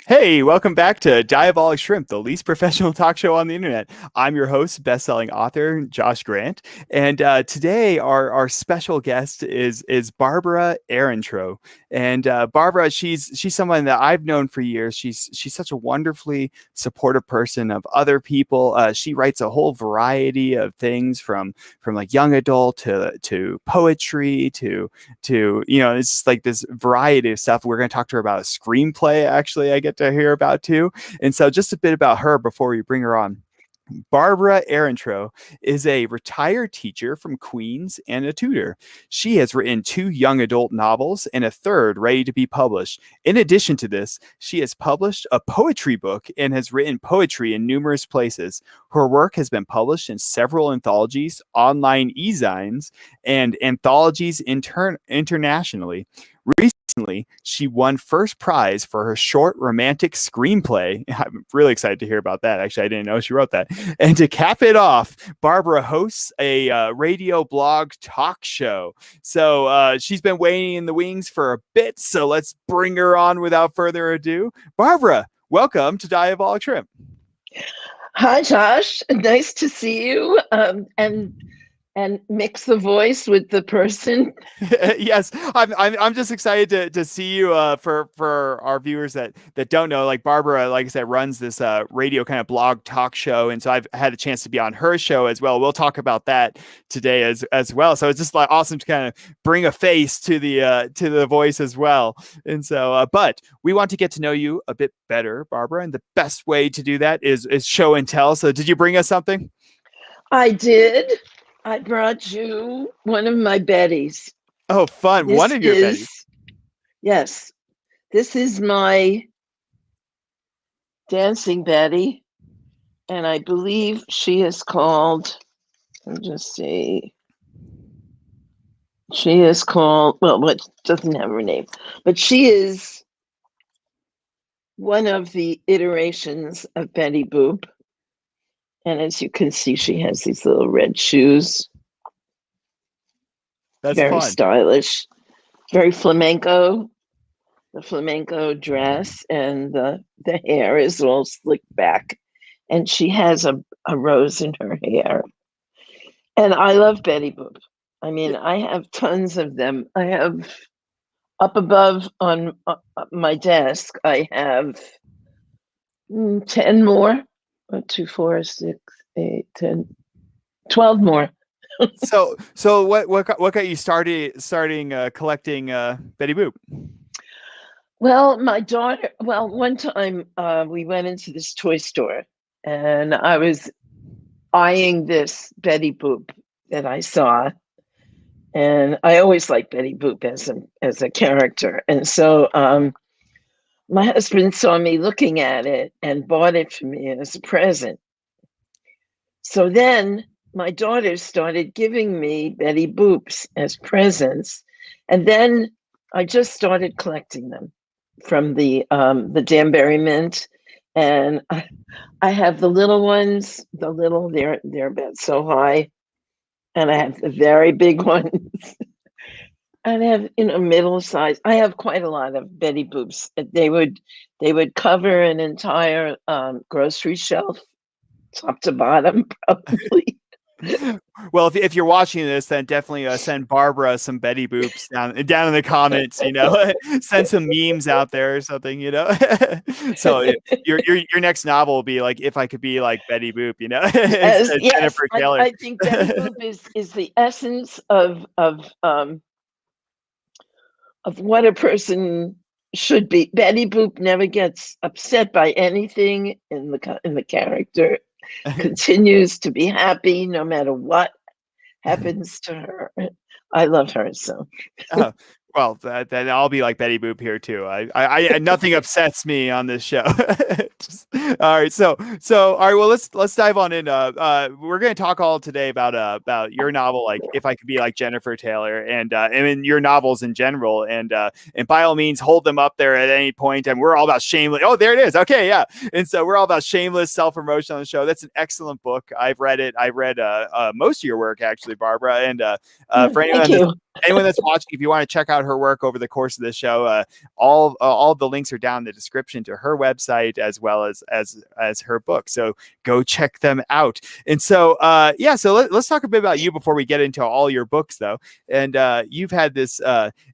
Hey, welcome back to Diabolic Shrimp, the least professional talk show on the internet. I'm your host, best-selling author Josh Grant, and today our special guest is Barbara Ehrentreu. And Barbara, she's someone that I've known for years. She's such a wonderfully supportive person of other people. She writes a whole variety of things from like young adult to poetry to it's just like this variety of stuff. We're going to talk to her about a screenplay, actually, I get to hear about too. And so just a bit about her before we bring her on. Barbara Ehrentreu is a retired teacher from Queens and a tutor. She has written 2 young adult novels and a third ready to be published. In addition to this, she has published a poetry book and has written poetry in numerous places. Her work has been published in several anthologies, online e-zines, and anthologies internationally. Recently, she won first prize for her short romantic screenplay. I'm really excited to hear about that. Actually, I didn't know she wrote that. And to cap it off, Barbara hosts a radio blog talk show. So she's been waiting in the wings for a bit. So let's bring her on without further ado. Barbara, welcome to Diabolic Shrimp. Hi, Josh. Nice to see you. And mix the voice with the person. Yes, I'm just excited to see you. For our viewers that don't know, like Barbara, like I said, runs this radio kind of blog talk show, and so I've had a chance to be on her show as well. We'll talk about that today as well. So it's just like awesome to kind of bring a face to the voice as well. And so, but we want to get to know you a bit better, Barbara, and the best way to do that is show and tell. So did you bring us something? I did. I brought you one of my Bettys. Oh, fun. One of your Bettys. Yes. This is my dancing Betty. And I believe she is called, let me just see. She is called, well, what doesn't have her name, but she is one of the iterations of Betty Boop. And as you can see, she has these little red shoes. That's very fun. Stylish, very flamenco. The flamenco dress and the hair is all slicked back. And she has a rose in her hair. And I love Betty Boop. I mean, I have tons of them. I have up above on my desk, I have 10 more. 1, 2, 4, 6, 8, 10, 12 more. So what got you starting collecting Betty Boop? Well, my daughter. Well, one time we went into this toy store, and I was eyeing this Betty Boop that I saw, and I always liked Betty Boop as a character, and so my husband saw me looking at it and bought it for me as a present. So then my daughters started giving me Betty Boops as presents. And then I just started collecting them from the Danbury Mint. And I have the little ones, they're about so high. And I have the very big ones. And I have, middle size. I have quite a lot of Betty Boops. They would cover an entire grocery shelf, top to bottom, probably. Well, if you're watching this, then definitely send Barbara some Betty Boops down in the comments. Send some memes out there or something. So your next novel will be like, if I could be like Betty Boop. Yes, Jennifer Taylor. I think Betty Boop is the essence of what a person should be. Betty Boop never gets upset by anything in the character. Continues to be happy no matter what happens to her. I love her so. Well, then I'll be like Betty Boop here too. I nothing upsets me on this show. All right, so all right. Well, let's dive on in. We're going to talk all today about your novel, like If I Could Be Like Jennifer Taylor, and in your novels in general, and by all means, hold them up there at any point. And we're all about shameless. Oh, there it is. Okay, yeah. And so we're all about shameless self-promotion on the show. That's an excellent book. I've read it. I read most of your work actually, Barbara. And for anyone that's watching, if you want to check out out her work over the course of the show, all the links are down in the description to her website as well as her book. So go check them out. And so so let's talk a bit about you before we get into all your books, though. And you've had this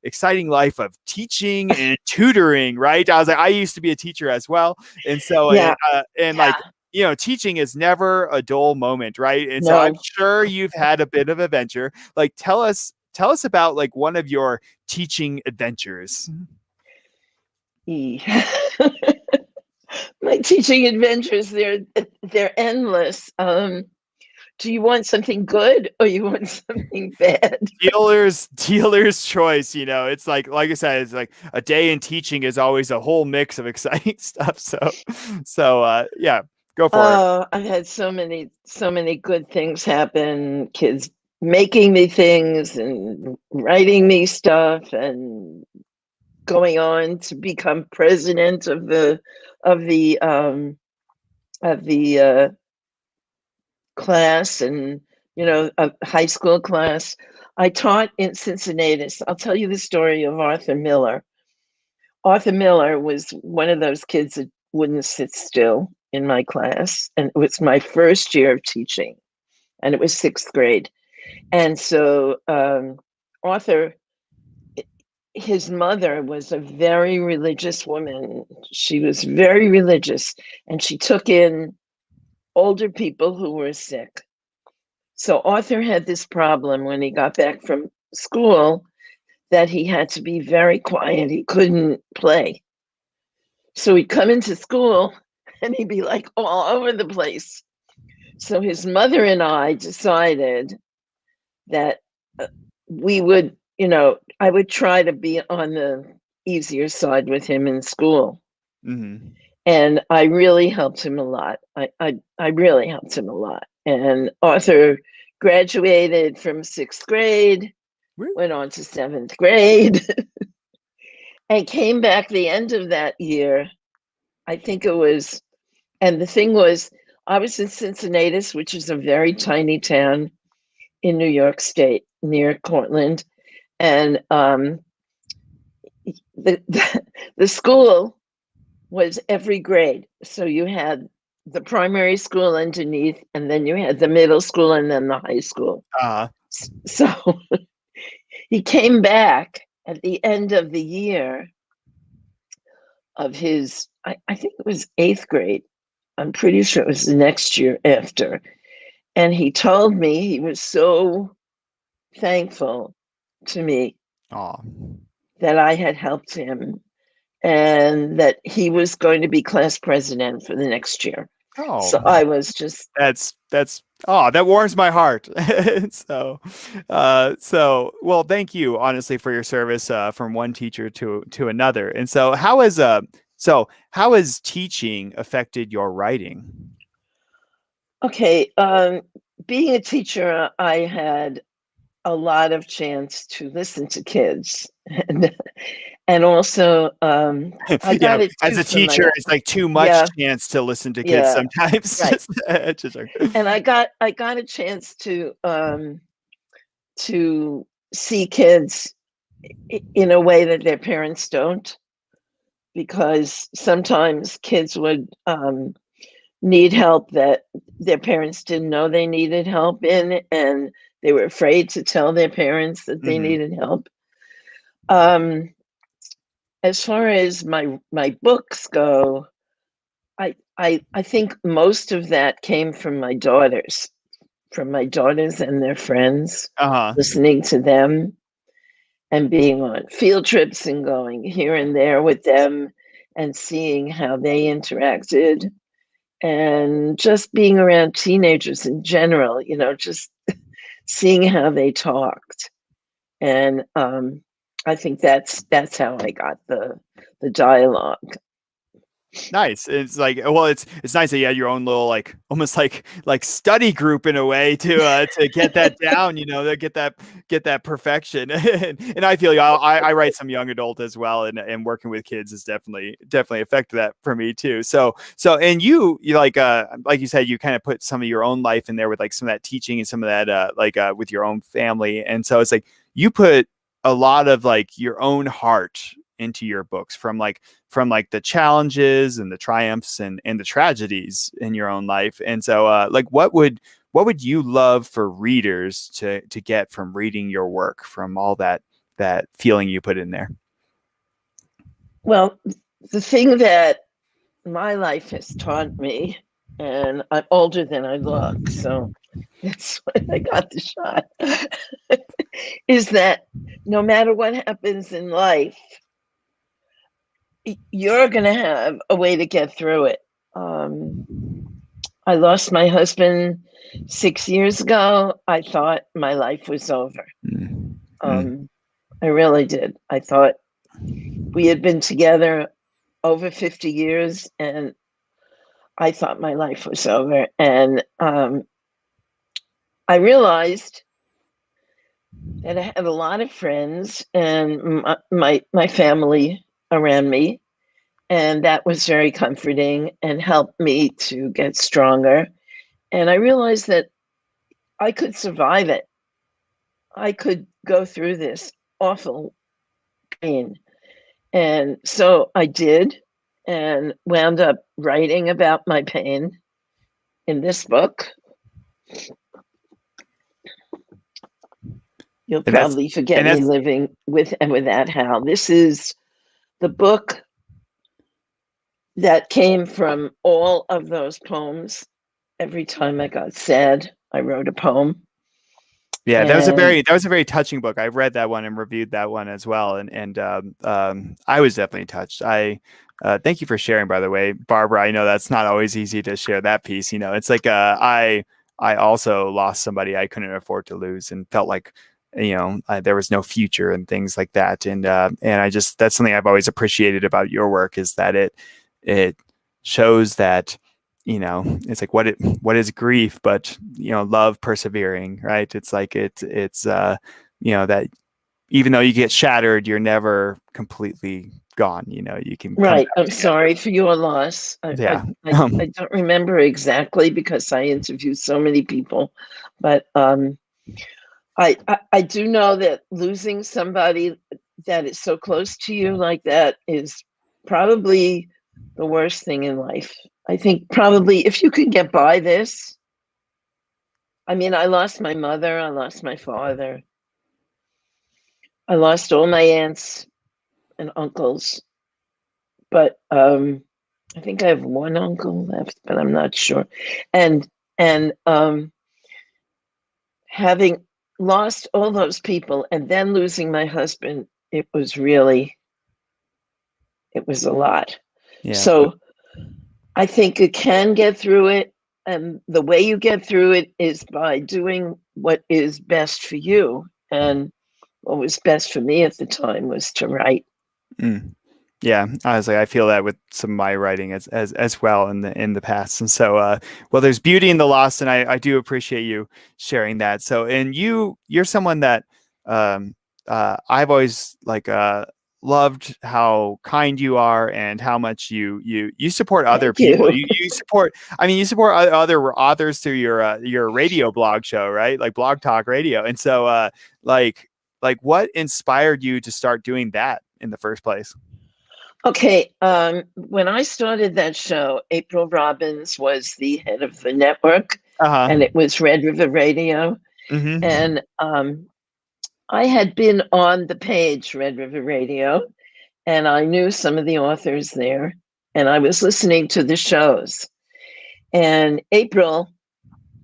exciting life of teaching and tutoring, right? I used to be a teacher as well, and so Yeah. like, you know, teaching is never a dull moment, right? And so I'm No. sure you've had a bit of adventure. Like, tell us about like one of your teaching adventures. My teaching adventures, they're endless. Do you want something good or you want something bad? Dealer's choice. You know, it's like I said, it's like a day in teaching is always a whole mix of exciting stuff. So yeah, go for it. Oh, I've had so many good things happen. Kids making me things and writing me stuff and going on to become president of the of the um of the class, and a high school class. I taught in Cincinnati. I'll tell you the story of Arthur Miller. Arthur Miller was one of those kids that wouldn't sit still in my class, and it was my first year of teaching, and it was sixth grade. And so Arthur, his mother was a very religious woman. She was very religious, and she took in older people who were sick. So Arthur had this problem when he got back from school, that he had to be very quiet. He couldn't play. So he'd come into school and he'd be like all over the place. So his mother and I decided that we would, I would try to be on the easier side with him in school. Mm-hmm. And I really helped him a lot. I really helped him a lot. And Arthur graduated from sixth grade, went on to seventh grade, and came back the end of that year. I think it was, and the thing was, I was in Cincinnati, which is a very tiny town in New York State near Cortland. And the school was every grade. So you had the primary school underneath, and then you had the middle school, and then the high school. So he came back at the end of the year of his, I think it was eighth grade. I'm pretty sure it was the next year after. And he told me he was so thankful to me that I had helped him, and that he was going to be class president for the next year. So I was just that warms my heart. so well, thank you honestly for your service from one teacher to another. And so how has teaching affected your writing? Okay, being a teacher, I had a lot of chance to listen to kids. And also, I got it as a teacher, it's like too much chance to listen to kids sometimes. Right. And I got a chance to see kids in a way that their parents don't, because sometimes kids would need help that their parents didn't know they needed help in, and they were afraid to tell their parents that they needed help. As far as my books go, I think most of that came from my daughters and their friends, listening to them and being on field trips and going here and there with them and seeing how they interacted, and just being around teenagers in general, just seeing how they talked. And I think that's how I got the dialogue. Nice. It's like, well, it's nice that you had your own little, like, almost like study group in a way to get that down, to get that perfection. and I feel I write some young adult as well, and working with kids has definitely affected that for me too. So and you like you said, you kind of put some of your own life in there with like some of that teaching and some of that with your own family, and so it's like you put a lot of like your own heart into your books, from like the challenges and the triumphs and the tragedies in your own life. And so like what would you love for readers to get from reading your work, from all that feeling you put in there? Well, the thing that my life has taught me, and I'm older than I look, so that's why I got the shot, is that no matter what happens in life, you're going to have a way to get through it. I lost my husband 6 years ago. I thought my life was over. I really did. I thought we had been together over 50 years, and I thought my life was over. And I realized that I had a lot of friends and my family around me, and that was very comforting and helped me to get stronger. And I realized that I could survive it. I could go through this awful pain. And so I did, and wound up writing about my pain in this book. You'll And that's probably forget and me that's living with and without Hal. This is the book that came from all of those poems. Every time I got sad, I wrote a poem. Yeah, And that was a very touching book. I read that one and reviewed that one as well, and I was definitely touched. I thank you for sharing, by the way, Barbara. I know that's not always easy to share that piece. You know, it's like I also lost somebody I couldn't afford to lose, and felt like, you know, there was no future and things like that. And I just, that's something I've always appreciated about your work, is that it shows that, you know, it's like what is grief, but, you know, love persevering, right? It's like it's you know, that even though you get shattered, you're never completely gone. You know, you can come right, back I'm together. sorry for your loss. Yeah. I don't remember exactly because I interviewed so many people, but I do know that losing somebody that is so close to you like that is probably the worst thing in life. I think probably if you could get by this, I mean, I lost my mother, I lost my father, I lost all my aunts and uncles, but I think I have one uncle left, but I'm not sure. And and having lost all those people and then losing my husband, it was a lot. Yeah. So I think you can get through it. And the way you get through it is by doing what is best for you. And what was best for me at the time was to write. Mm. Yeah, honestly, I feel that with some of my writing as well in the past. And so, well, there's beauty in the loss, and I do appreciate you sharing that. So, and you're someone that um, I've always like loved how kind you are, and how much you support other Thank people. you. You support, I mean, you support other authors through your radio blog show, right? Like Blog Talk Radio. And so, like what inspired you to start doing that in the first place? Okay, when I started that show, April Robbins was the head of the network, Uh-huh. and it was Red River Radio. Mm-hmm. And I had been on the page Red River Radio, and I knew some of the authors there, and I was listening to the shows. And April,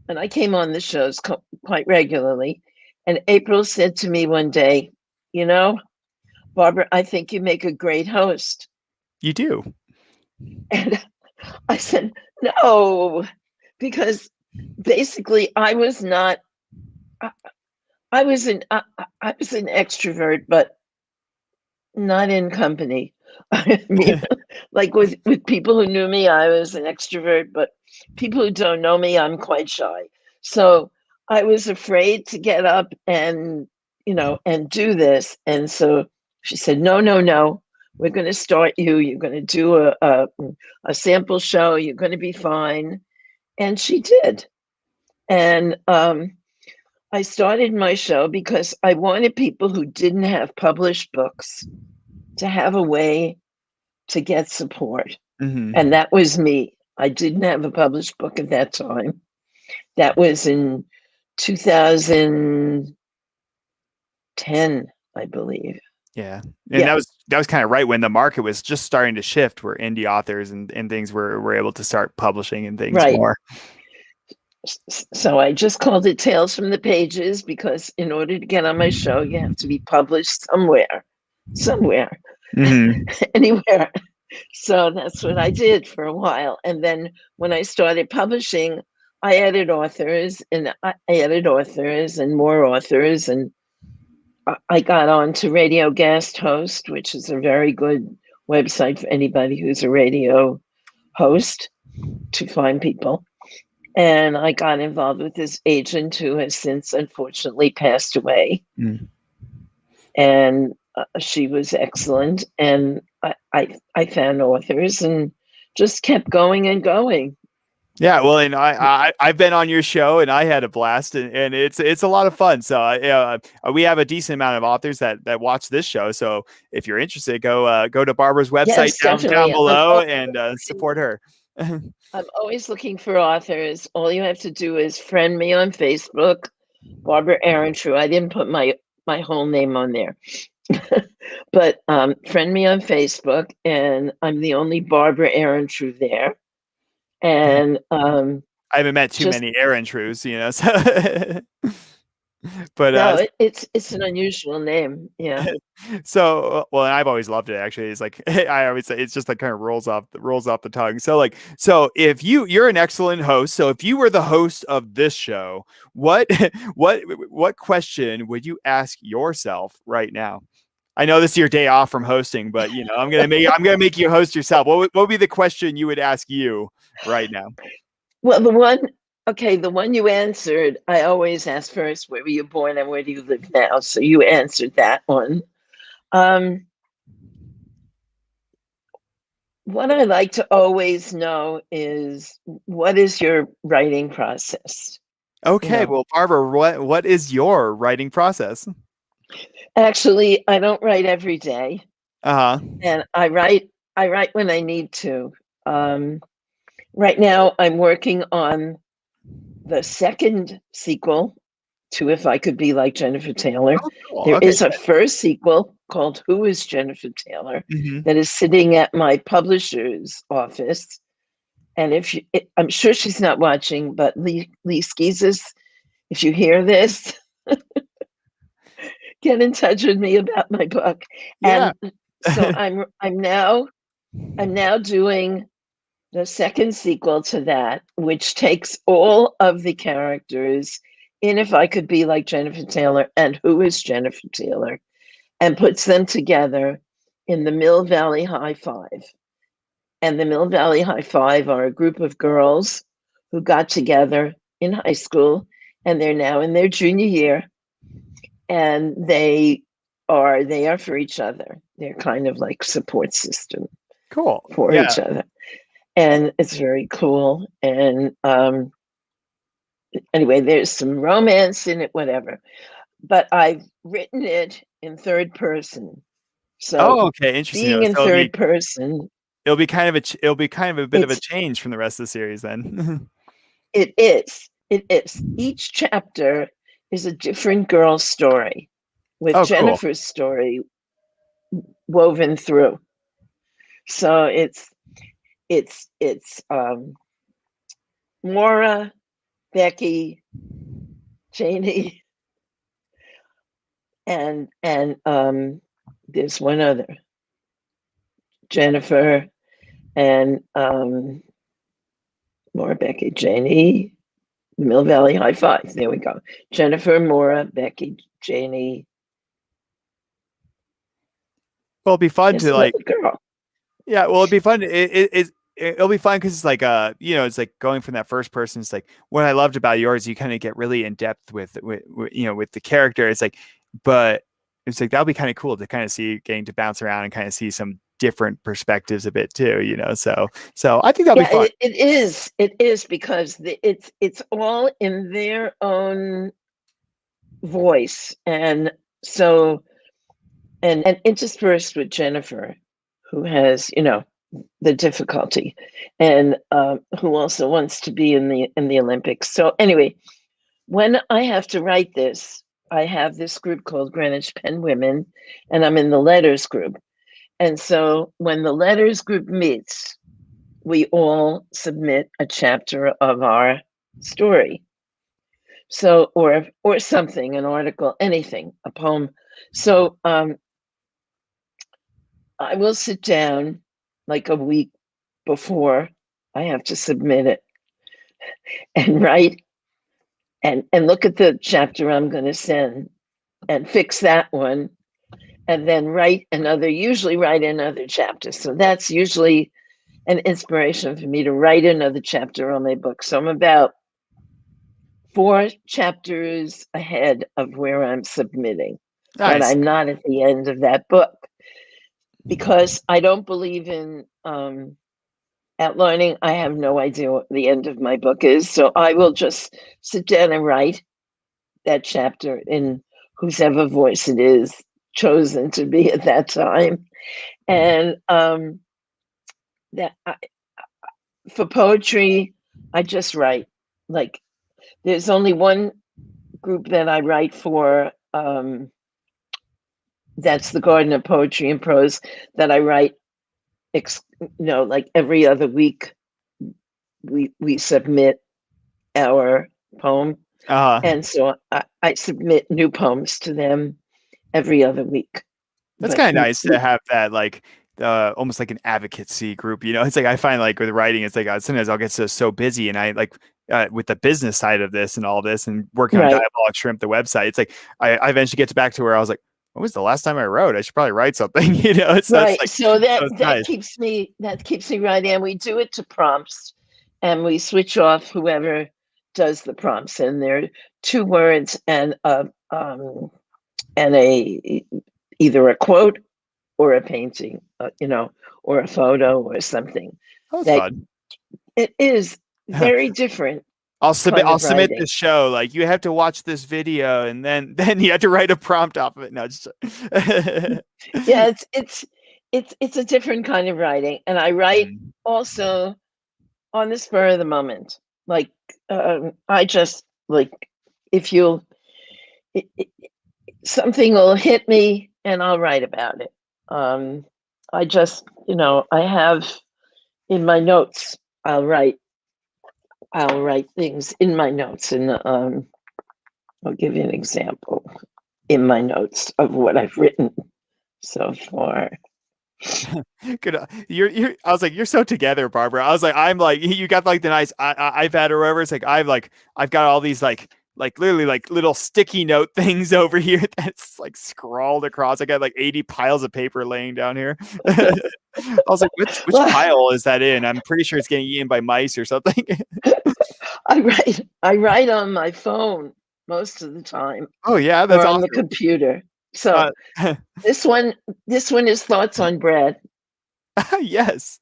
and I came on the shows quite regularly, and April said to me one day, you know, Barbara, I think you make a great host. You do. And I said, no, because basically I was not, I was I was an extrovert, but not in company. I mean, like with people who knew me, I was an extrovert, but people who don't know me, I'm quite shy. So I was afraid to get up and, you know, and do this. And so she said, no, no, no, we're going to start you. You're going to do a sample show. You're going to be fine. And she did. And I started my show because I wanted people who didn't have published books to have a way to get support. And that was me. I didn't have a published book at that time. That was in 2010, I believe. Yeah. And that was kind of right when the market was just starting to shift, where indie authors and things were able to start publishing and things more. So I just called it Tales from the Pages because in order to get on my show, you have to be published somewhere, anywhere. So that's what I did for a while. And then when I started publishing, I added authors and more authors. And I got on to Radio Guest Host, which is a very good website for anybody who's a radio host to find people. And I got involved with this agent who has since unfortunately passed away. And she was excellent. And I found authors and just kept going and going. Yeah, well, and I've been on your show and I had a blast, and it's a lot of fun. So we have a decent amount of authors that watch this show. So if you're interested, go to Barbara's website down below and support her. I'm always looking for authors. All you have to do is friend me on Facebook, Barbara Ehrentreu. I didn't put my whole name on there. But friend me on Facebook, and I'm the only Barbara Ehrentreu there. And I haven't met too many Ehrentreus, So but no, it's an unusual name. Yeah. So well, and I've always loved it. Actually, it's like I always say, it's just like kind of rolls off the tongue. So if you're an excellent host. So if you were the host of this show, what question would you ask yourself right now? I know this is your day off from hosting, but I'm gonna make you host yourself. What would be the question you would ask you right now? Well, the one you answered, I always ask first, where were you born and where do you live now? So you answered that one. What I like to always know is, what is your writing process? Okay, well, Barbara, what is your writing process? Actually, I don't write every day. And I write when I need to. Right now, I'm working on the second sequel to If I Could Be Like Jennifer Taylor. Oh, cool. There is a first sequel called Who is Jennifer Taylor that is sitting at my publisher's office. And I'm sure she's not watching, but Lee Skeezes, if you hear this, get in touch with me about my book. Yeah. And so I'm now doing the second sequel to that, which takes all of the characters in If I Could Be Like Jennifer Taylor and Who is Jennifer Taylor, and puts them together in the Mill Valley High Five. And the Mill Valley High Five are a group of girls who got together in high school, and they're now in their junior year, and they are for each other. They're kind of like support system for each other. And it's very cool. And anyway, there's some romance in it, whatever. But I've written it in third person. So interesting. Being in third person, it'll be kind of a bit of a change from the rest of the series then. It is. Each chapter is a different girl's story, with Jennifer's story woven through. So it's Maura, Becky, Janie, and there's one other, Jennifer, and Maura, Becky, Janie, Mill Valley High Five. There we go. Jennifer, Maura, Becky, Janie. Well, it'd be fun to like. Girl. Yeah, well, it'd be fun. It'll be fun because it's like it's like going from that first person. It's like what I loved about yours. You kind of get really in depth with the character. It's like, but it's like that'll be kind of cool to kind of see, getting to bounce around and kind of see some different perspectives a bit too. So I think that'll be fun. It is because it's all in their own voice. And so, and interspersed with Jennifer, who has, the difficulty, and who also wants to be in the Olympics. So anyway, when I have to write this, I have this group called Greenwich Pen Women, and I'm in the letters group. And so when the letters group meets, we all submit a chapter of our story. So, or something, an article, anything, a poem. So I will sit down like a week before I have to submit it and write and look at the chapter I'm going to send and fix that one, and then usually write another chapter. So that's usually an inspiration for me to write another chapter on my book. So I'm about 4 chapters ahead of where I'm submitting, but Nice. I'm not at the end of that book because I don't believe in outlining. I have no idea what the end of my book is. So I will just sit down and write that chapter in whosever voice it is chosen to be at that time. And for poetry, I just write. Like, there's only one group that I write for. That's the Garden of Poetry and Prose that I write. Like every other week, we submit our poem, and so I submit new poems to them every other week. That's But kind of nice to have that, like, almost like an advocacy group. It's like I find, like, with writing, it's like sometimes I'll get so busy, and I like with the business side of this and all this, and working on right, Diabolic Shrimp, the website. It's like I eventually get back to where I was like, when was the last time I wrote? I should probably write something. So it's right. like, So so it's that nice. keeps me writing, and we do it to prompts, and we switch off whoever does the prompts, and they're 2 words and a either a quote or a painting, or a photo or something. That was That fun. it is very different kind I'll of submit writing. this show. Like, you have to watch this video, and then then you have to write a prompt off of it. No, just Yeah, it's a different kind of writing, and I write Mm. also on the spur of the moment. Like, I just like if you'll it, it, something will hit me, and I'll write about it. I just, I have in my notes. I'll write things in my notes, and I'll give you an example in my notes of what I've written so far. Good. You're. I was like, you're so together, Barbara. I was like, I'm like, you got like the nice iPad or whatever. It's like I've got all these like literally like little sticky note things over here that's like scrawled across. I got like 80 piles of paper laying down here. I was like, which Well, pile is that in? I'm pretty sure it's getting eaten by mice or something. I write on my phone most of the time, Oh yeah, that's or on the awesome. computer. So Uh, this one is thoughts on bread. yes.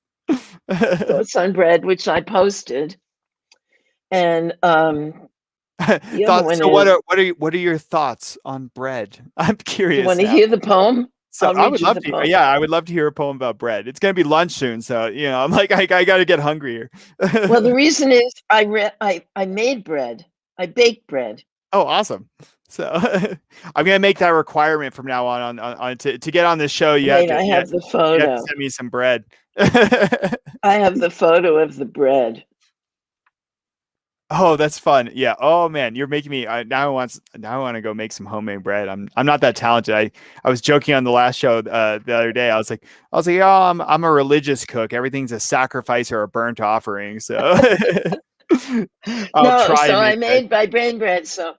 Thoughts on bread, which I posted, and the other Thoughts. one So is. what are your thoughts on bread? I'm You curious want to now. hear the poem? So I'll I read would you love the to. poem. Yeah, I would love to hear a poem about bread. It's gonna be lunch soon, so I'm like, I got to get hungry Well, here. the reason is I made bread. I baked bread. Oh, awesome. So I'm gonna make that a requirement from now on to get on this show. Wait, I have the You have to photo. send me some bread. I have the photo of the bread. Oh, that's fun. Yeah. Oh man, you're making me. Now I want to go make some homemade bread. I'm not that talented. I was joking on the last show the other day. I was like, oh, I'm a religious cook. Everything's a sacrifice or a burnt offering. So I'll No, try so and I make bread. made my brain bread. So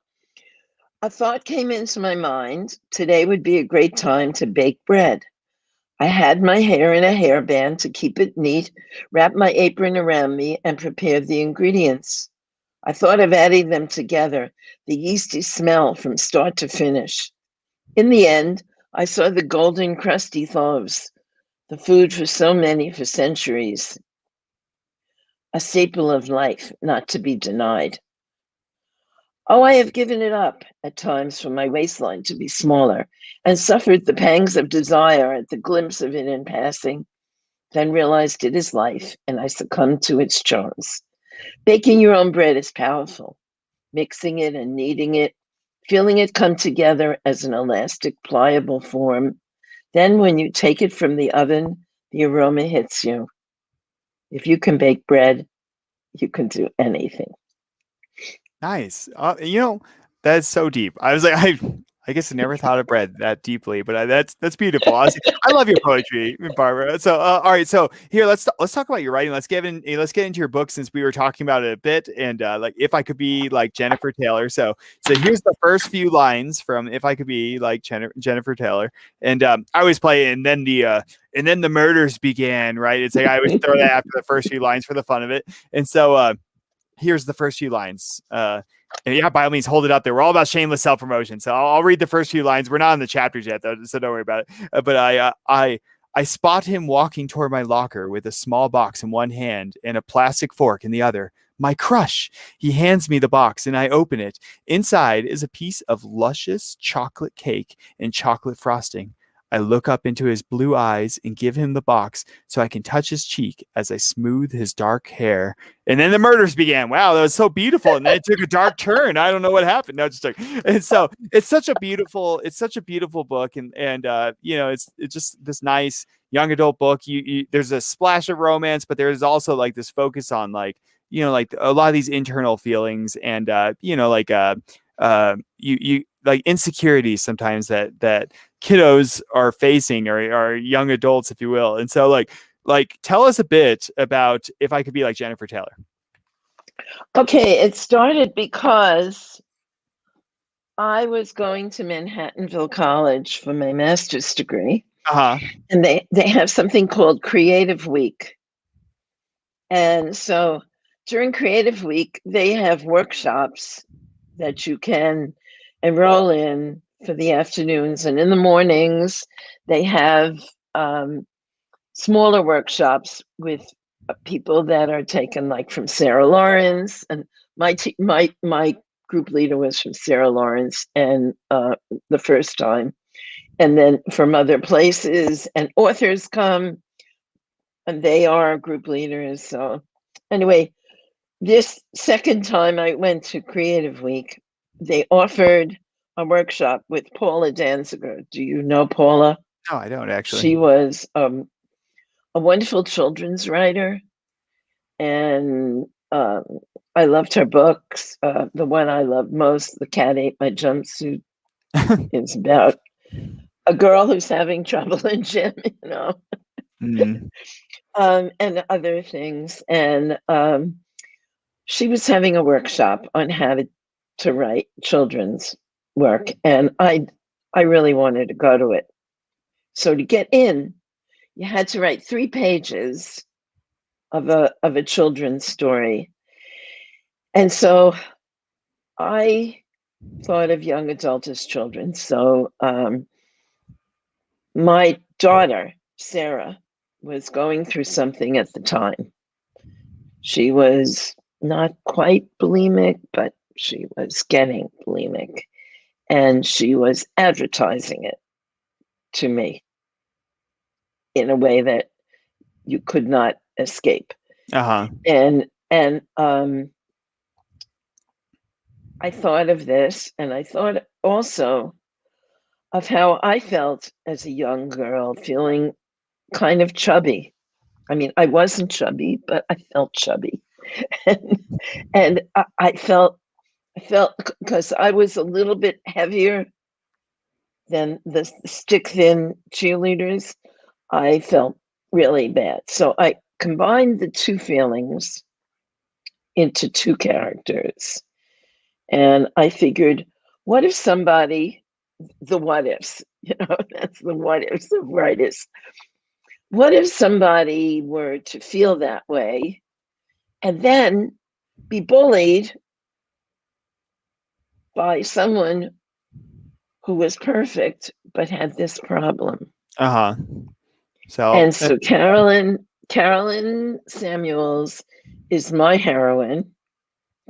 a thought came into my mind. Today would be a great time to bake bread. I had my hair in a hairband to keep it neat, wrapped my apron around me, and prepared the ingredients. I thought of adding them together, the yeasty smell from start to finish. In the end, I saw the golden crusty loaves, the food for so many for centuries, a staple of life not to be denied. Oh, I have given it up at times for my waistline to be smaller, and suffered the pangs of desire at the glimpse of it in passing, then realized it is life, and I succumbed to its charms. Baking your own bread is powerful. Mixing it and kneading it, feeling it come together as an elastic, pliable form. Then, when you take it from the oven, the aroma hits you. If you can bake bread, you can do anything. Nice. That's so deep. I was like, I guess I never thought of bread that deeply, but that's beautiful. I love your poetry, Barbara. So, all right. So here, let's talk about your writing. Let's get into your book, since we were talking about it a bit. And like, if I could be like Jennifer Taylor. So here's the first few lines from If I Could Be Like Jennifer Taylor. And I always play, and then the murders began. Right? It's like I always throw that after the first few lines for the fun of it. And so here's the first few lines. And yeah, by all means, hold it up there. We're all about shameless self-promotion. So I'll read the first few lines. We're not in the chapters yet, though, so don't worry about it. But I spot him walking toward my locker with a small box in one hand and a plastic fork in the other. My crush. He hands me the box and I open it. Inside is a piece of luscious chocolate cake and chocolate frosting. I look up into his blue eyes and give him the box so I can touch his cheek as I smooth his dark hair. And then the murders began. Wow, that was so beautiful. And then it took a dark turn. I don't know what happened. No, just like, and so it's such a beautiful book. And it's just this nice young adult book. There's a splash of romance, but there's also like this focus on like a lot of these internal feelings and you like insecurities sometimes that kiddos are facing, or young adults, if you will. And so like tell us a bit about If I Could Be Like Jennifer Taylor. Okay, it started because I was going to Manhattanville College for my master's degree. Uh-huh. And they have something called Creative Week. And so during Creative Week, they have workshops that you can enroll in for the afternoons. And in the mornings, they have smaller workshops with people that are taken, like from Sarah Lawrence. And my group leader was from Sarah Lawrence, and the first time. And then from other places, and authors come, and they are group leaders. So anyway, this second time I went to Creative Week, they offered a workshop with Paula Danziger. Do you know Paula? No, I don't actually. She was a wonderful children's writer, and I loved her books. The one I loved most, The Cat Ate My Jumpsuit, is about a girl who's having trouble in gym, Mm. And other things. And she was having a workshop on how to write children's work, and I really wanted to go to it. So to get in, you had to write 3 pages of a children's story. And so I thought of young adult as children. So my daughter, Sarah, was going through something at the time. She was not quite bulimic, but she was getting bulimic. And she was advertising it to me in a way that you could not escape. Uh-huh. And I thought of this, and I thought also of how I felt as a young girl, feeling kind of chubby. I mean, I wasn't chubby, but I felt chubby. and I felt because I was a little bit heavier than the stick thin cheerleaders, I felt really bad. So I combined the 2 feelings into 2 characters. And I figured, what if somebody, the what ifs, that's the what ifs of writers. What if somebody were to feel that way and then be bullied by someone who was perfect but had this problem? Uh-huh. And so Carolyn Samuels is my heroine.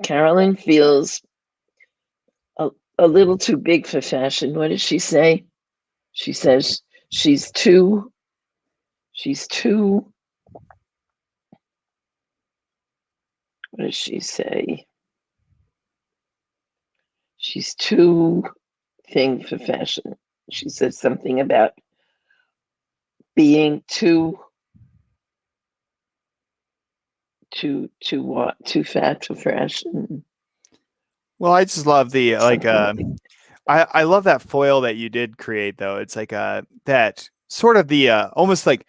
Carolyn feels a little too big for fashion. What does she say? She says she's too, what does she say? She's too thing for fashion. She says something about being too what? Too fat for fashion. Well, I just love the Something like I love that foil that you did create though. It's like that sort of the almost like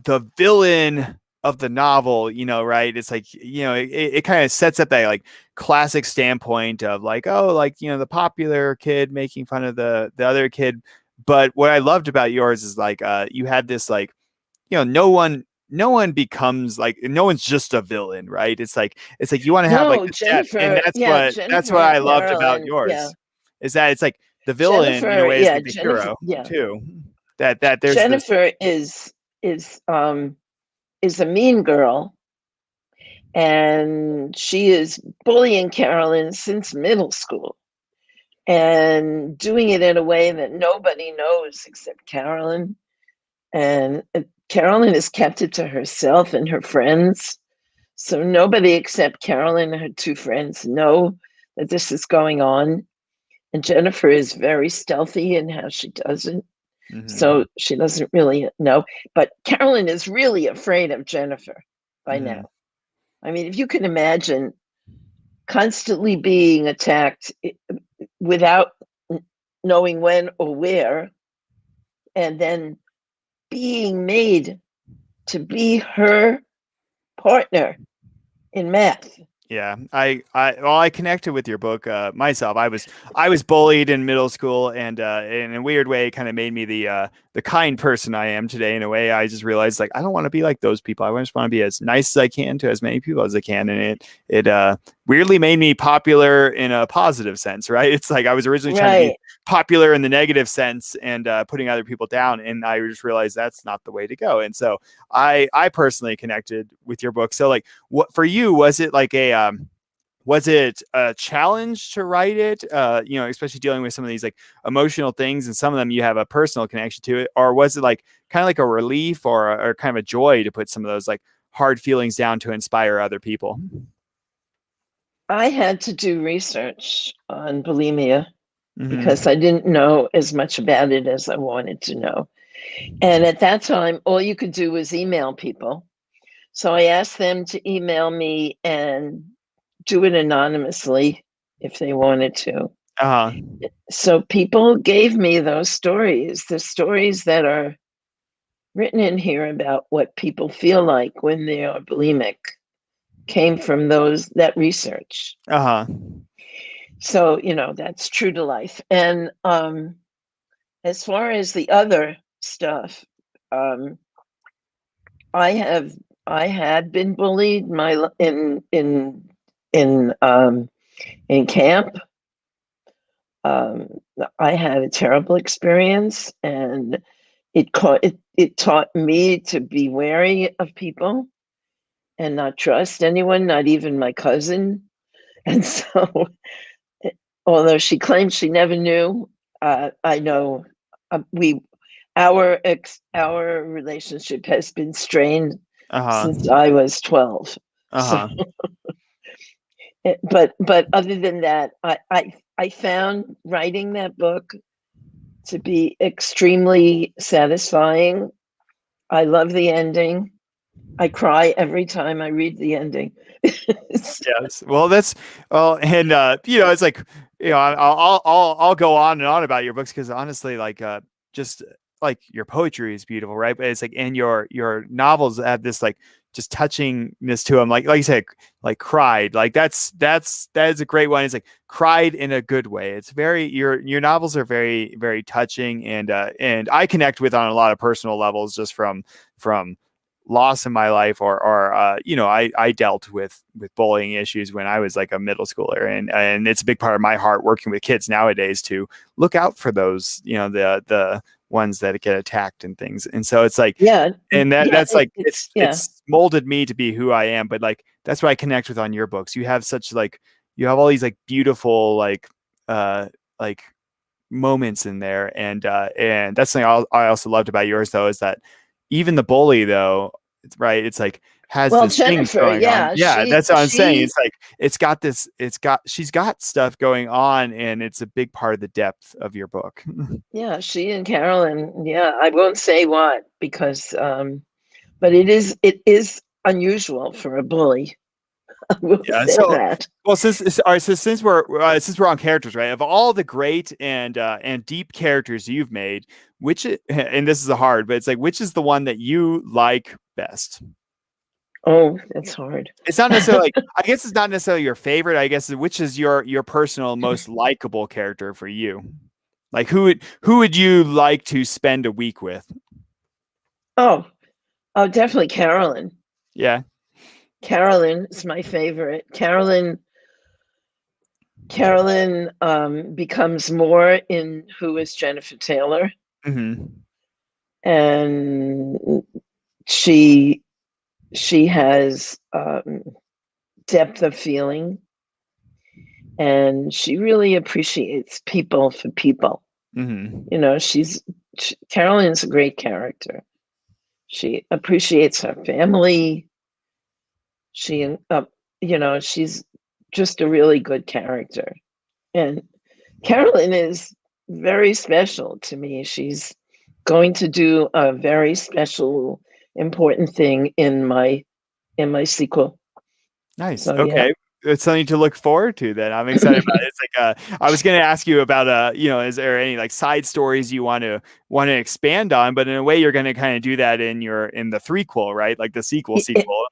the villain of the novel, right? It's like, it kind of sets up that like classic standpoint of like, oh, like, the popular kid making fun of the other kid. But what I loved about yours is like you had this like, no one becomes like, no one's just a villain, right? It's like you want to have like no, this depth, and Jennifer. that's Yeah, what Jennifer I and loved about Carolyn. Yeah, yours, is that it's like the villain in a Jennifer. way is Yeah, like the Jennifer. hero Yeah, too. That there's this. Jennifer is a mean girl, and she is bullying Carolyn since middle school, and doing it in a way that nobody knows except Carolyn. And Carolyn has kept it to herself and her friends. So nobody except Carolyn and her two friends know that this is going on. And Jennifer is very stealthy in how she does it. Mhm, So she doesn't really know. But Carolyn is really afraid of Jennifer by mhm. now. I mean, if you can imagine constantly being attacked without knowing when or where, and then being made to be her partner in math. Yeah, I connected with your book myself. I was bullied in middle school, and in a weird way, it kind of made me the kind person I am today. In a way, I just realized like I don't want to be like those people. I just want to be as nice as I can to as many people as I can, and it weirdly made me popular in a positive sense, right? It's like I was originally trying to be Right. popular in the negative sense and putting other people down, and I just realized that's not the way to go. And so I personally connected with your book. So like, what for you, was it a challenge to write it? Especially dealing with some of these like emotional things, and some of them you have a personal connection to it, or was it like kind of like a relief or kind of a joy to put some of those like hard feelings down to inspire other people? I had to do research on bulimia because Hmm. I didn't know as much about it as I wanted to know. And at that time, all you could do was email people. So I asked them to email me and do it anonymously if they wanted to. Uh-huh. So people gave me those stories, the stories that are written in here about what people feel like when they are bulimic came from that research. Uh-huh. So, that's true to life. And as far as the other stuff, um, I have I had been bullied in camp. Um, I had a terrible experience, and it taught me to be wary of people and not trust anyone, not even my cousin. And so, although she claims she never knew, I know we our relationship has been strained Uh-huh. since I was 12. So, Uh-huh. but other than that, I found writing that book to be extremely satisfying. I love the ending. I cry every time I read the ending. Yes. Well, that's well, and it's like, I'll go on and on about your books because honestly, like, just like your poetry is beautiful, right? But it's like, and your novels have this like just touchingness to them, like you said, like cried, like that is a great one. It's like cried in a good way. It's very your novels are very very touching, and I connect with on a lot of personal levels just from loss in my life or I dealt with bullying issues when I was like a middle schooler, and it's a big part of my heart working with kids nowadays to look out for those, the ones that get attacked and things. And so it's like, Yeah, and yeah, that's like it's yeah. it's molded me to be who I am. But like that's what I connect with on your books. You have all these like beautiful like like moments in there, and that's something I also loved about yours though, is that even the bully though, right, it's like has Well, this thing Jennifer, going on. yeah, Yeah, she that's what I'm saying. she It's like she's got stuff going on, and it's a big part of the depth of your book. yeah, she and Carolyn, yeah, I won't say what because but it is unusual for a bully. I will Yeah. say So, that. well, all right, so since we're on characters, right? Of all the great and deep characters you've made, and this is a hard, but it's like which is the one that you like best? Oh, that's hard. It's not necessarily like, I guess it's not necessarily your favorite. I guess which is your personal most likable character for you? Like who would you like to spend a week with? Oh, oh, definitely Carolyn. Yeah. Carolyn is my favorite. Carolyn becomes more in Who is Jennifer Taylor, Hmm. and she has depth of feeling, and she really appreciates people for people. Hmm. You know, Carolyn's a great character. She appreciates her family. She, she's just a really good character. And Carolyn is very special to me. She's going to do a very special, important thing in my sequel. Nice. So yeah, Okay. It's something to look forward to then. I'm excited about it. It's like I was going to ask you about is there any like side stories you want to expand on, but in a way you're going to kind of do that in the threequel, right? Like the sequel.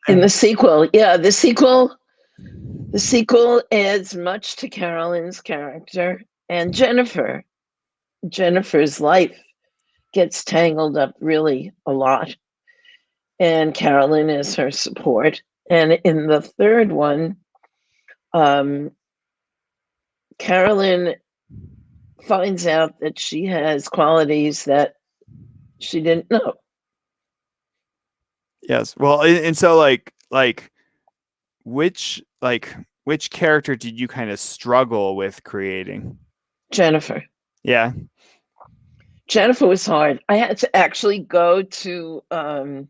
in the sequel, yeah, the sequel adds much to Carolyn's character, and Jennifer's life gets tangled up really a lot, and Carolyn is her support. And in the third one, um, Carolyn finds out that she has qualities that she didn't know. Yes. Well, and so which which character did you kind of struggle with creating? Jennifer. Yeah. Jennifer was hard. I had to actually go to a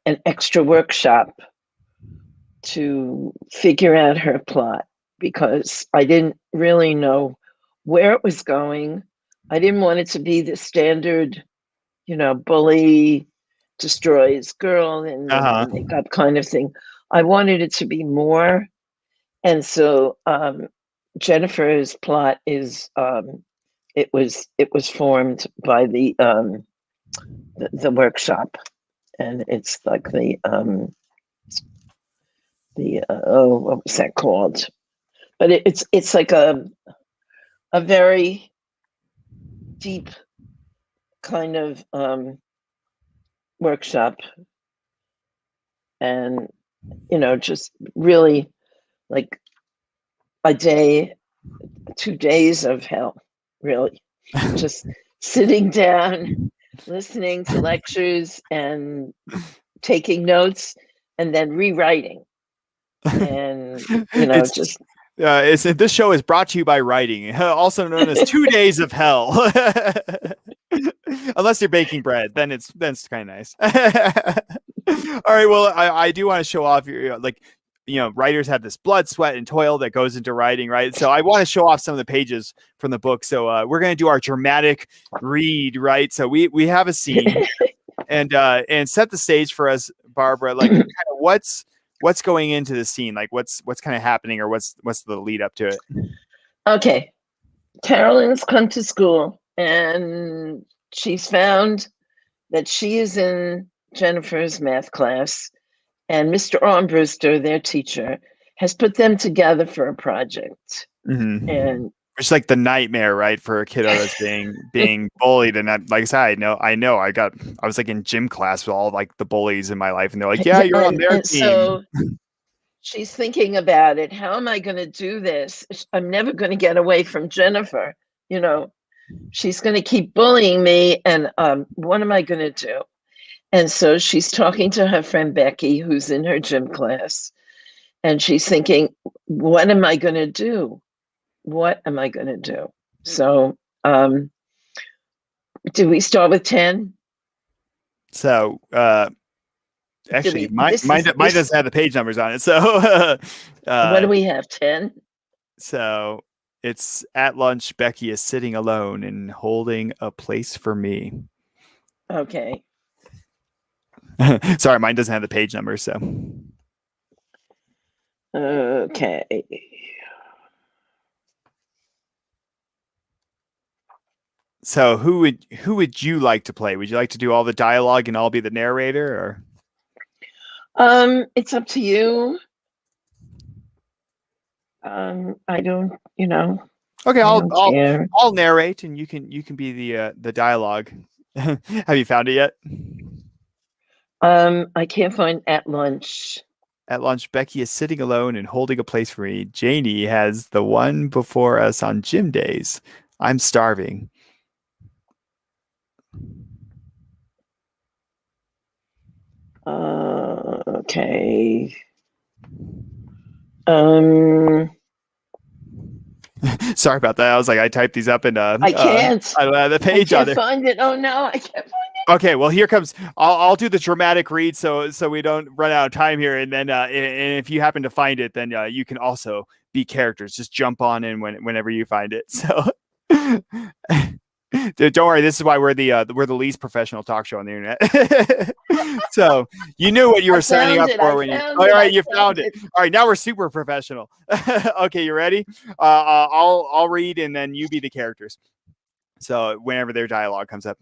an extra workshop to figure out her plot because I didn't really know where it was going. I didn't want it to be the standard, bully destroys girl in Uh-huh. makeup kind of thing. I wanted it to be more. And so Jennifer's plot is it was formed by the workshop, and it's like the oh, what was that called? But it's like a very deep kind of workshop, and just really like a day, 2 days of hell, really, just sitting down, listening to lectures and taking notes, and then rewriting, and It's just this show is brought to you by writing, also known as 2 days of hell. Unless you're baking bread, then it's kind of nice. All right, well, I do want to show off your like writers have this blood, sweat, and toil that goes into writing, right? So I want to show off some of the pages from the book. So we're going to do our dramatic read, right? So we have a scene and set the stage for us, Barbara. Like, kind of what's going into the scene, like what's kind of happening, or what's the lead up to it. okay. Carolyn's come to school, and she's found that she is in Jennifer's math class, and Mr. Armbruster, their teacher, has put them together for a project. Mm-hmm. And it's like the nightmare, right, for a kiddo that's being bullied. And like I said, I was like in gym class with all like the bullies in my life, and they're like, yeah, you're on their team. So she's thinking about it. How am I going to do this? I'm never going to get away from Jennifer. She's going to keep bullying me, and what am I going to do? And so she's talking to her friend Becky, who's in her gym class, and she's thinking, what am I going to do? What am I going to do? So, do we start with 10? So, actually, mine doesn't have the page numbers on it. So, what do we have? 10? So it's at lunch. Becky is sitting alone and holding a place for me. Okay. Sorry, mine doesn't have the page number. So. Okay. So who would you like to play? Would you like to do all the dialogue and I'll be the narrator, or? It's up to you. I don't, Okay, I'll narrate and you can be the dialogue. Have you found it yet? I can't find at lunch. At lunch, Becky is sitting alone and holding a place for me. Janie has the one before us on gym days. I'm starving. Okay. Sorry about that. I was like, I typed these up and I can't. I don't have the page I on there. Find it. Oh no, I can't find it. Okay, well here comes. I'll do the dramatic read so we don't run out of time here. And then and if you happen to find it, then you can also be characters. Just jump on in whenever you find it. So. Don't worry. This is why we're the least professional talk show on the internet. So you knew what you were signing up for when you. All right, you found it. All right, now we're super professional. Okay, you ready? I'll read and then you be the characters. So whenever their dialogue comes up.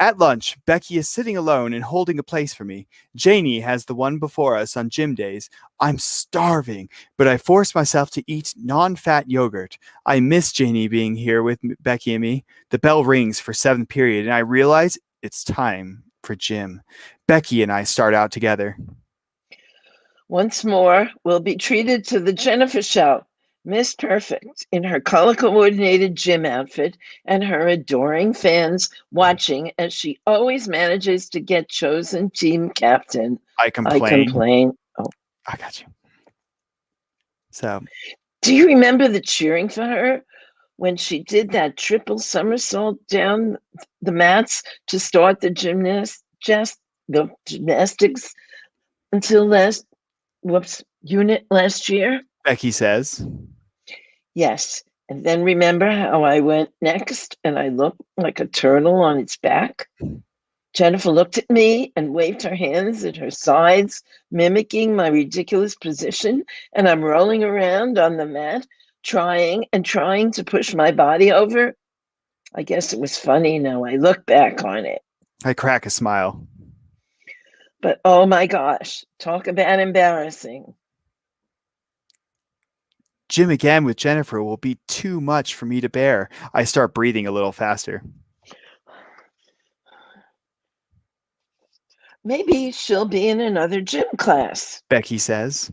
At lunch, Becky is sitting alone and holding a place for me. Janie has the one before us on gym days. I'm starving, but I force myself to eat non-fat yogurt. I miss Janie being here with Becky and me. The bell rings for 7th period, and I realize it's time for gym. Becky and I start out together. Once more, we'll be treated to the Jennifer Show. Miss Perfect in her color-coordinated gym outfit and her adoring fans watching as she always manages to get chosen team captain. I complain. Oh, I got you. So, do you remember the cheering for her when she did that triple somersault down the mats to start the gymnastics until unit last year? Becky says. Yes. And then remember how I went next and I looked like a turtle on its back? Jennifer looked at me and waved her hands at her sides, mimicking my ridiculous position. And I'm rolling around on the mat, trying to push my body over. I guess it was funny now I look back on it. I crack a smile. But oh my gosh, talk about embarrassing. Gym again with Jennifer will be too much for me to bear. I start breathing a little faster. Maybe she'll be in another gym class, Becky says.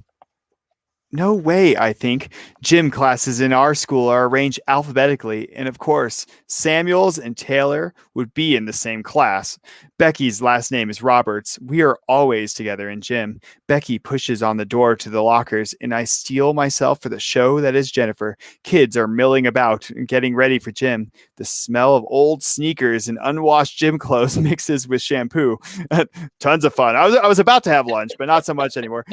No way, I think. Gym classes in our school are arranged alphabetically, and of course, Samuels and Taylor would be in the same class. Becky's last name is Roberts. We are always together in gym. Becky pushes on the door to the lockers, and I steel myself for the show that is Jennifer. Kids are milling about and getting ready for gym. The smell of old sneakers and unwashed gym clothes mixes with shampoo. Tons of fun. I was about to have lunch, but not so much anymore.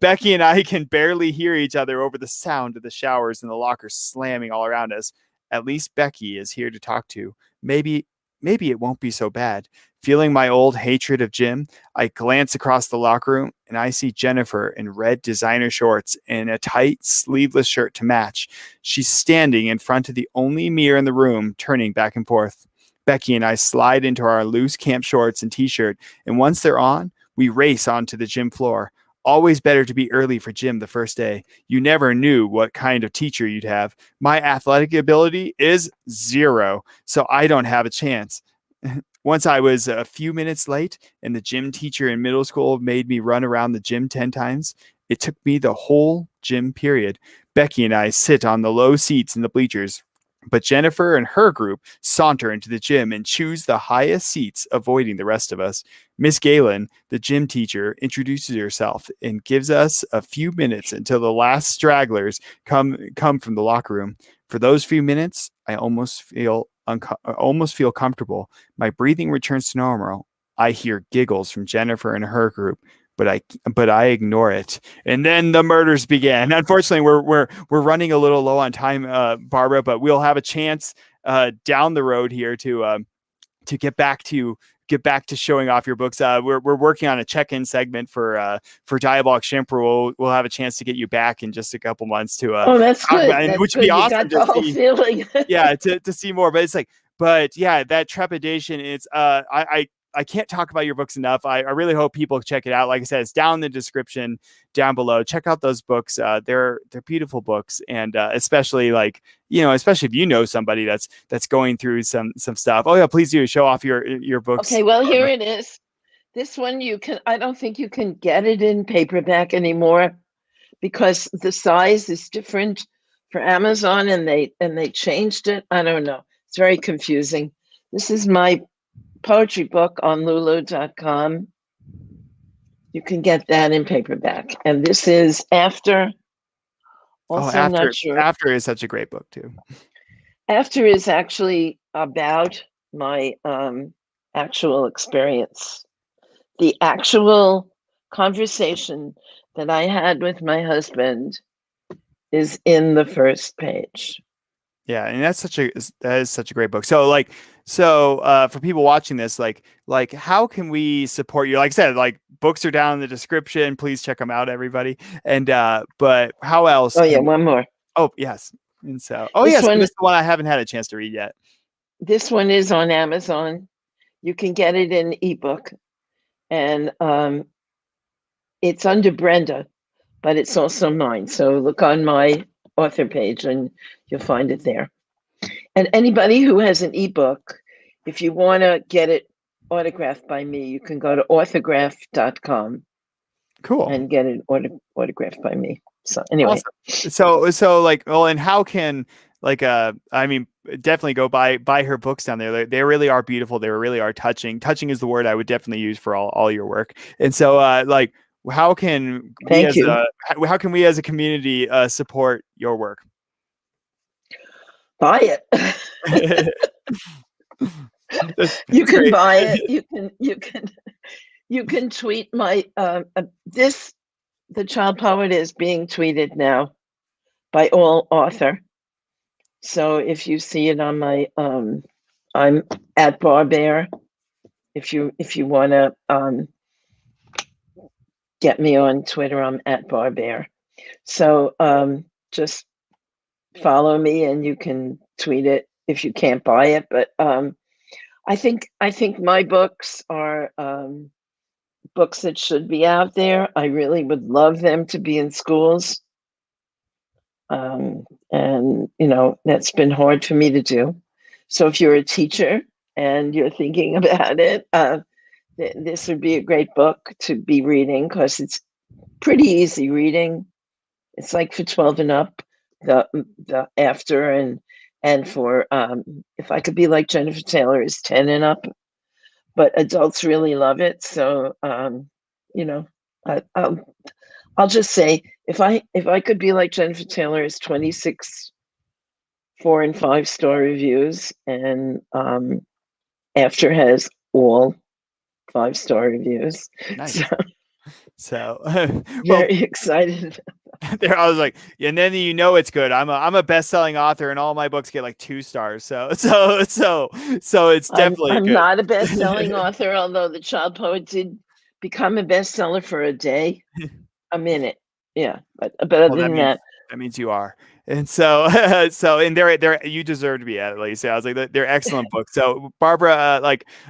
Becky and I can barely hear each other over the sound of the showers and the lockers slamming all around us. At least Becky is here to talk to. Maybe it won't be so bad. Feeling my old hatred of gym, I glance across the locker room and I see Jennifer in red designer shorts and a tight sleeveless shirt to match. She's standing in front of the only mirror in the room, turning back and forth. Becky and I slide into our loose camp shorts and t-shirt, and once they're on, we race onto the gym floor. Always better to be early for gym the first day. You never knew what kind of teacher you'd have. My athletic ability is 0, so I don't have a chance. Once I was a few minutes late and the gym teacher in middle school made me run around the gym 10 times, it took me the whole gym period. Becky and I sit on the low seats in the bleachers. But Jennifer and her group saunter into the gym and choose the highest seats, avoiding the rest of us. Miss Galen, the gym teacher, introduces herself and gives us a few minutes until the last stragglers come from the locker room. For those few minutes, I almost feel comfortable. My breathing returns to normal. I hear giggles from Jennifer and her group, but I ignore it. And then the murders began. Unfortunately, we're running a little low on time, Barbara, but we'll have a chance down the road here to get back to showing off your books. We're working on a check-in segment for Diabolic Shrimp, where we'll have a chance to get you back in just a couple months to oh, that's good. That's which would good. be You awesome got the whole see. feeling. Yeah, to see more. But it's like, but yeah, that trepidation. It's I can't talk about your books enough. I really hope people check it out. Like I said, it's down in the description down below. Check out those books. They're beautiful books, and especially like especially if you know somebody that's going through some stuff. Oh yeah, please do show off your books. Okay, well, here it is. This one I don't think you can get it in paperback anymore because the size is different for Amazon, and they changed it. I don't know. It's very confusing. This is my poetry book on lulu.com. You can get that in paperback. And this is After. Also, not sure. After is such a great book too. After is actually about my actual experience. The actual conversation that I had with my husband is in the first page. Yeah, and that is such a great book. So for people watching this, like how can we support you? Like I said, like books are down in the description. Please check them out, everybody. And but how else? Oh yeah, one more. Oh yes, and so this is the one I haven't had a chance to read yet. This one is on Amazon. You can get it in ebook, and it's under Brenda, but it's also mine. So look on my author page and you'll find it there. And anybody who has an ebook, if you want to get it autographed by me, you can go to autograph.com. Cool. And get it autographed by me. So anyway. Awesome. So like, well, and how can I mean, definitely go buy her books down there. They really are beautiful. They really are touching. Touching is the word I would definitely use for all your work. And so like, how can we as a community support your work? Buy it. You can buy it. You can tweet my the child poet is being tweeted now by all author. So if you see it on my I'm at Barbara. If you want to get me on Twitter, I'm at Barbara. So just follow me and you can tweet it if you can't buy it. But I think my books are books that should be out there. I really would love them to be in schools. And that's been hard for me to do. So if you're a teacher and you're thinking about it, this would be a great book to be reading because it's pretty easy reading. It's like for 12 and up, the After and for If I Could Be Like Jennifer Taylor is 10 and up, but adults really love it. So I'll just say if I Could Be Like Jennifer Taylor is 26 4- and 5-star reviews, and After has all 5-star reviews. Nice. So very excited. There, I was like, and then it's good. I'm a best-selling author, and all my books get like 2 stars. So it's definitely. I'm not a best-selling author, although the child poet did become a bestseller for a day. I'm in it, yeah. But other than that means you are. And so and they're you deserve to be at least. I was like, they're excellent books. So Barbara,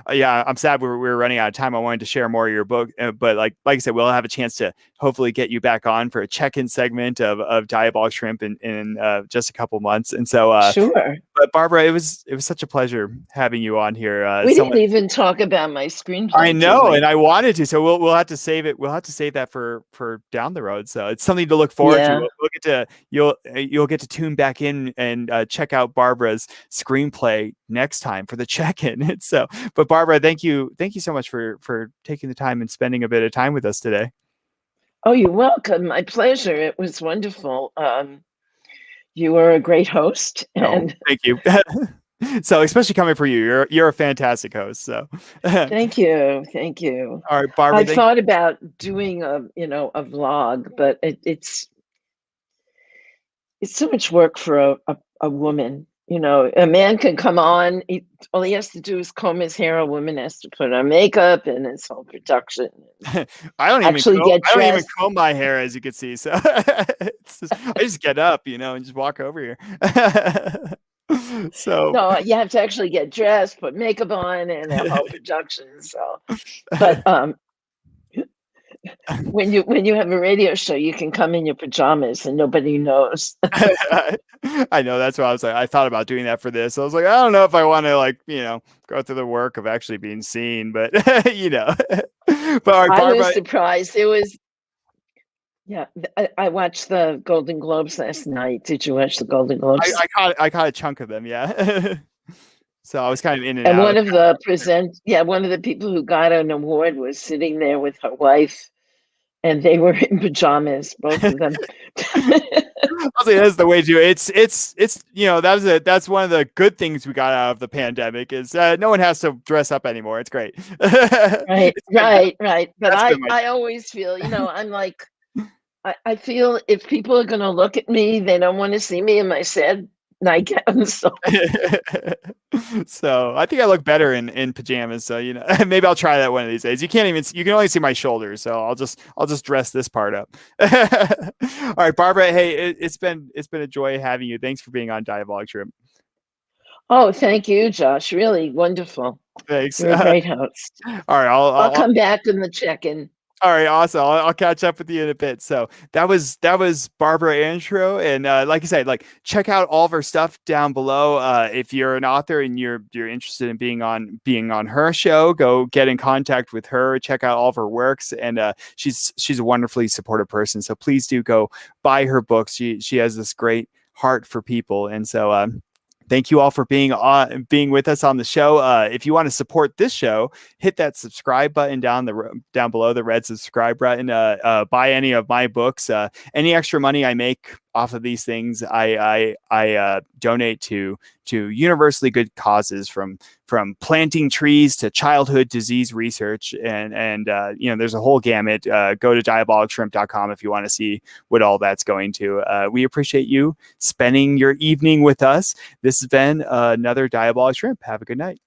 I'm sad we're running out of time. I wanted to share more of your book, but like I said, we'll have a chance to hopefully get you back on for a check-in segment of Diabolic Shrimp in just a couple months. And so sure. But Barbara, it was such a pleasure having you on here. We didn't even talk about my screenplay. I know, and I wanted to. So we'll have to save it. We'll have to save that for down the road. So it's something to look forward to. We'll get to you'll you'll get to tune back in and check out Barbara's screenplay next time for the check-in. So, but Barbara, thank you so much for taking the time and spending a bit of time with us today. Oh, you're welcome. My pleasure. It was wonderful. You were a great host, No, and thank you. So, especially coming for you, you're a fantastic host. So, thank you, thank you. all right, Barbara. I thought about doing a vlog, but it's so much work for a woman. A man can come on. All he has to do is comb his hair. A woman has to put on makeup and his whole production. I don't Actually get I don't even dressed. comb my hair, as you can see. So I just get up, and just walk over here. So No, you have to actually get dressed, put makeup on, and a whole production. So, but when you have a radio show, you can come in your pajamas and nobody knows. I know, that's what I was like. I thought about doing that for this. I was like, I don't know if I want to go through the work of actually being seen, but But all right, I Barbara, was surprised. It was, yeah. I watched the Golden Globes last night. Did you watch the Golden Globes? I caught a chunk of them, yeah. So I was kind of in and And out. one of the people who got an award was sitting there with her wife, and they were in pajamas, both of them. I was like, that's the way to do it. That's one of the good things we got out of the pandemic is no one has to dress up anymore. It's great. Right. But That's been my I always feel, I'm like, I feel if people are going to look at me, they don't want to see me in my sad nightgown. So So I think I look better in pajamas. So maybe I'll try that one of these days. You can only see my shoulders, so I'll just dress this part up. All right, Barbara. Hey, it's been a joy having you. Thanks for being on Diabolic Shrimp. oh, thank you, Josh. Really wonderful. Thanks. You're a great host. All right, I'll come back in the check-in. all right, awesome. I'll catch up with you in a bit. So that was Barbara Ehrentreu, and like I said, check out all of her stuff down below. If you're an author and you're interested in being on her show, go get in contact with her. Check out all of her works, and she's a wonderfully supportive person. So please do go buy her books. She has this great heart for people, and so. Thank you all for being with us on the show. If you want to support this show, hit that subscribe button down below, the red subscribe button. Buy any of my books. Any extra money I make off of these things, I donate to universally good causes, from planting trees to childhood disease research, and there's a whole gamut. Go to diabolicshrimp.com if you want to see what all that's going to. We appreciate you spending your evening with us. This has been another Diabolic Shrimp. Have a good night.